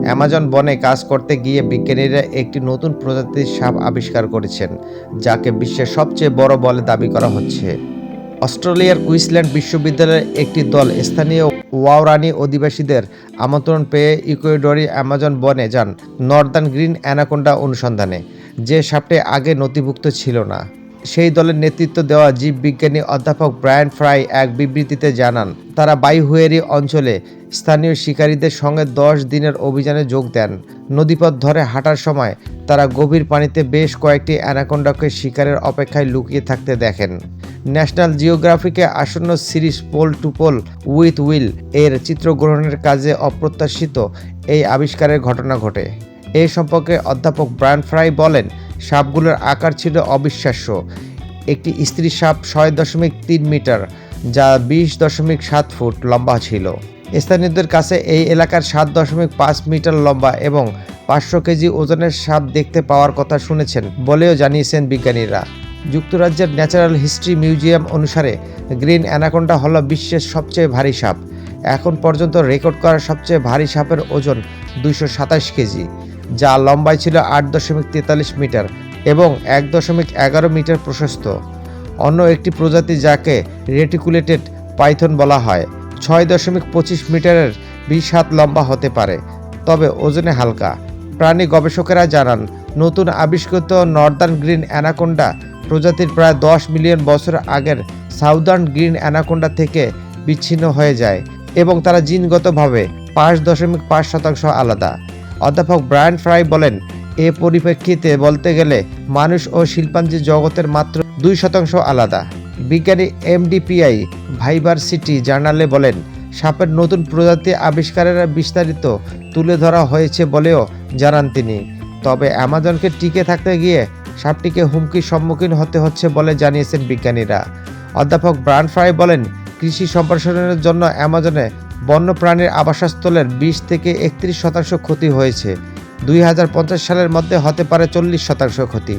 Amazon বনে কাজ করতে গিয়ে বিজ্ঞানীরা একটি নতুন প্রজাতির সাপ আবিষ্কার করেছেন, যাকে বিশ্বের সবচেয়ে বড় বলে দাবি করা হচ্ছে। অস্ট্রেলিয়ার কুইন্সল্যান্ড বিশ্ববিদ্যালয়ের একটি দল স্থানীয় ওয়াওরানি অধিবাসীদের আমন্ত্রণ পেয়ে ইকুয়েডরি অ্যামাজন বনে যান নর্দার্ন গ্রিন অ্যানাকোন্ডা অনুসন্ধানে, যে সাপটি আগে নথিভুক্ত ছিল না। সেই দলের নেতৃত্ব দেওয়া জীববিজ্ঞানী অধ্যাপক ব্রায়ান ফ্রাই এক বিবৃতিতে জানান, তারা বাইহুয়েরি অঞ্চলে স্থানীয় শিকারীদের সঙ্গে 10 দিনের অভিযানে যোগ দেন। নদীপথ ধরে হাঁটার সময় তারা গভীর পানিতে বেশ কয়েকটি অ্যানাকোন্ডাকে শিকারের অপেক্ষায় লুকিয়ে থাকতে দেখেন। ন্যাশনাল জিওগ্রাফিকে আসন্ন series pole to pole with Will এর চিত্রগ্রহণের কাজে অপ্রত্যাশিত এই আবিষ্কারের ঘটনা ঘটে। এই সম্পর্কে অধ্যাপক ব্রায়ান ফ্রাই বলেন, সাপগুলোর আকার ছিল অবিশ্বাস্য। একটি স্ত্রী সাপ 6.3 মিটার, যা 20.7 ফুট লম্বা ছিল। স্থানীয়দের কাছে এই এলাকার 7.5 মিটার লম্বা এবং 500 কেজি ওজনের সাপ দেখতে পাওয়ার কথা শুনেছেন বলেও জানিয়েছেন বিজ্ঞানীরা। যুক্তরাজ্যের ন্যাচারাল হিস্ট্রি মিউজিয়াম অনুসারে গ্রিন অ্যানাকোন্ডা হলো বিশ্বের সবচেয়ে ভারী সাপ। এখন পর্যন্ত রেকর্ড করা সবচেয়ে ভারী সাপের ওজন 227 কেজি, যা লম্বায় ছিল 8.43 মিটার এবং 1.11 মিটার প্রশস্ত। অন্য একটি প্রজাতি, যাকে রেটিকুলেটেড পাইথন বলা হয়, 6.25 মিটারের 20 হাত লম্বা হতে পারে, তবে ওজনে হালকা। প্রাণী গবেষকেরা জানান, নতুন আবিষ্কৃত নর্দার্ন গ্রিন অ্যানাকোন্ডা প্রজাতির প্রায় 10 মিলিয়ন বছর আগের সাউদার্ন গ্রিন অ্যানাকোন্ডা থেকে বিচ্ছিন্ন হয়ে যায় এবং তারা জিনগতভাবে 5.5% আলাদা। অধ্যাপক ব্রায়ান ফ্রাই বলেন, এ পরিপ্রেক্ষিতে বলতে গেলে মানুষ ও শিল্পাঞ্জি জগতের মাত্র 2% আলাদা। বিজ্ঞানী MDPI ভাইভার্সিটি জার্নালে বলেন, সাপের নতুন প্রজাতি আবিষ্কারের বিস্তারিত তুলে ধরা হয়েছে বলেও জানান তিনি। তবে অ্যামাজনকে টিকে থাকতে গিয়ে সাপটিকে হুমকির সম্মুখীন হতে হচ্ছে বলে জানিয়েছেন বিজ্ঞানীরা। অধ্যাপক ব্রায়ান ফ্রাই বলেন, কৃষি সম্প্রসারণের জন্য অ্যামাজনে বন্যপ্রাণীর আবাসস্থলের 20 থেকে 31% ক্ষতি হয়েছে। 2050 সালের মধ্যে হতে পারে 40% ক্ষতি।